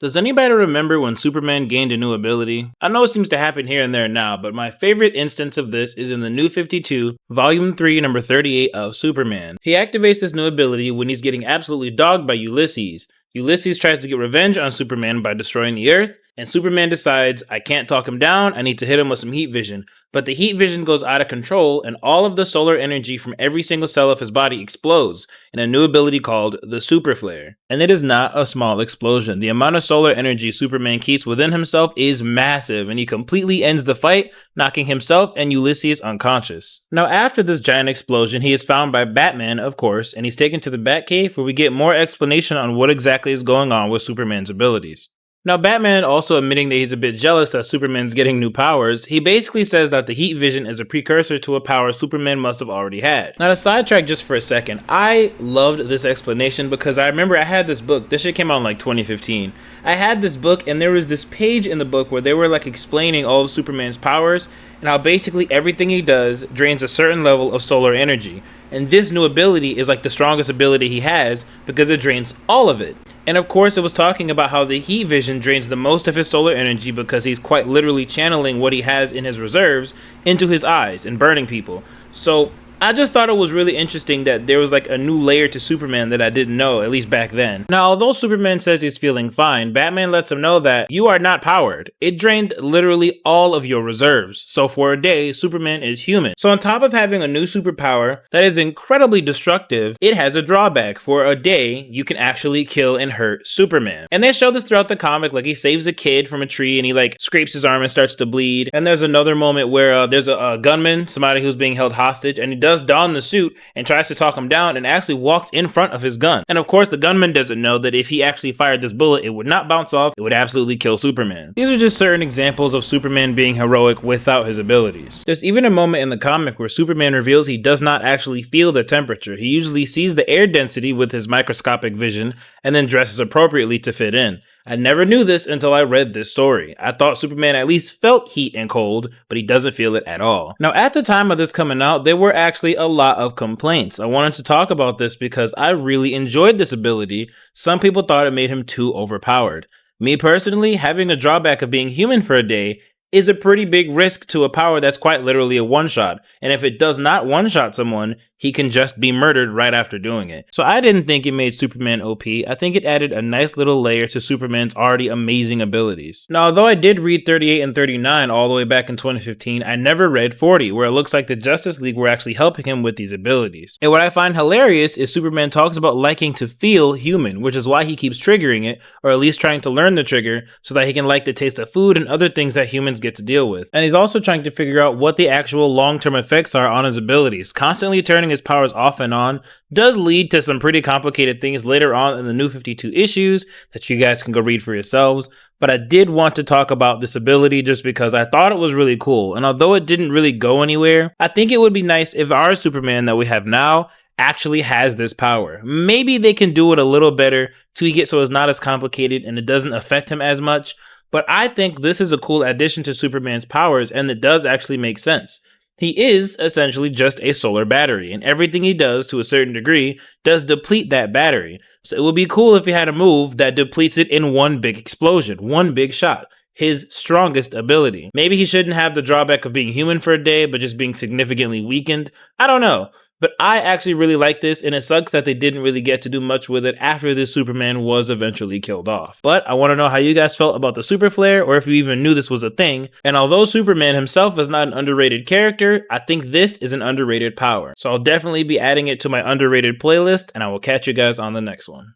Does anybody remember when Superman gained a new ability? I know it seems to happen here and there now, but my favorite instance of this is in the New 52, Volume 3, number 38 of Superman. He activates this new ability when he's getting absolutely dogged by Ulysses. Ulysses tries to get revenge on Superman by destroying the Earth, and Superman decides, I can't talk him down, I need to hit him with some heat vision. But the heat vision goes out of control, and all of the solar energy from every single cell of his body explodes in a new ability called the Super Flare. And it is not a small explosion. The amount of solar energy Superman keeps within himself is massive, and he completely ends the fight, knocking himself and Ulysses unconscious. Now, after this giant explosion, he is found by Batman, of course, and he's taken to the Batcave where we get more explanation on what exactly is going on with Superman's abilities. Now, Batman, also admitting that he's a bit jealous that Superman's getting new powers, he basically says that the heat vision is a precursor to a power Superman must have already had. Now, to sidetrack just for a second, I loved this explanation because I remember I had this book. This shit came out in like 2015. I had this book and there was this page in the book where they were like explaining all of Superman's powers and how basically everything he does drains a certain level of solar energy. And this new ability is like the strongest ability he has because it drains all of it. And of course, it was talking about how the heat vision drains the most of his solar energy because he's quite literally channeling what he has in his reserves into his eyes and burning people. So I just thought it was really interesting that there was like a new layer to Superman that I didn't know, at least back then. Now, although Superman says he's feeling fine, Batman lets him know that you are not powered. It drained literally all of your reserves. So for a day, Superman is human. So on top of having a new superpower that is incredibly destructive, it has a drawback. For a day, you can actually kill and hurt Superman. And they show this throughout the comic, like he saves a kid from a tree and he like scrapes his arm and starts to bleed. And there's another moment where there's a gunman, somebody who's being held hostage, and he does don the suit and tries to talk him down and actually walks in front of his gun. And of course, the gunman doesn't know that if he actually fired this bullet, it would not bounce off, it would absolutely kill Superman. These are just certain examples of Superman being heroic without his abilities. There's even a moment in the comic where Superman reveals he does not actually feel the temperature. He usually sees the air density with his microscopic vision and then dresses appropriately to fit in. I never knew this until I read this story. I thought Superman at least felt heat and cold, but he doesn't feel it at all. Now, at the time of this coming out, there were actually a lot of complaints. I wanted to talk about this because I really enjoyed this ability. Some people thought it made him too overpowered. Me personally, having the drawback of being human for a day is a pretty big risk to a power that's quite literally a one-shot. And if it does not one-shot someone, he can just be murdered right after doing it. So I didn't think it made Superman OP. I think it added a nice little layer to Superman's already amazing abilities. Now, although I did read 38 and 39 all the way back in 2015, I never read 40, where it looks like the Justice League were actually helping him with these abilities. And what I find hilarious is Superman talks about liking to feel human, which is why he keeps triggering it, or at least trying to learn the trigger, so that he can like the taste of food and other things that humans get to deal with. And he's also trying to figure out what the actual long-term effects are on his abilities. Constantly turning his powers off and on does lead to some pretty complicated things later on in the New 52 issues that you guys can go read for yourselves. But I did want to talk about this ability just because I thought it was really cool. And although it didn't really go anywhere, I think it would be nice if our Superman that we have now actually has this power. Maybe they can do it a little better, tweak it so it's not as complicated and it doesn't affect him as much. But I think this is a cool addition to Superman's powers, and it does actually make sense. He is essentially just a solar battery, and everything he does to a certain degree does deplete that battery. So it would be cool if he had a move that depletes it in one big explosion, one big shot. His strongest ability. Maybe he shouldn't have the drawback of being human for a day, but just being significantly weakened. I don't know. But I actually really like this, and it sucks that they didn't really get to do much with it after this Superman was eventually killed off. But I want to know how you guys felt about the Super Flare, or if you even knew this was a thing. And although Superman himself is not an underrated character, I think this is an underrated power. So I'll definitely be adding it to my underrated playlist, and I will catch you guys on the next one.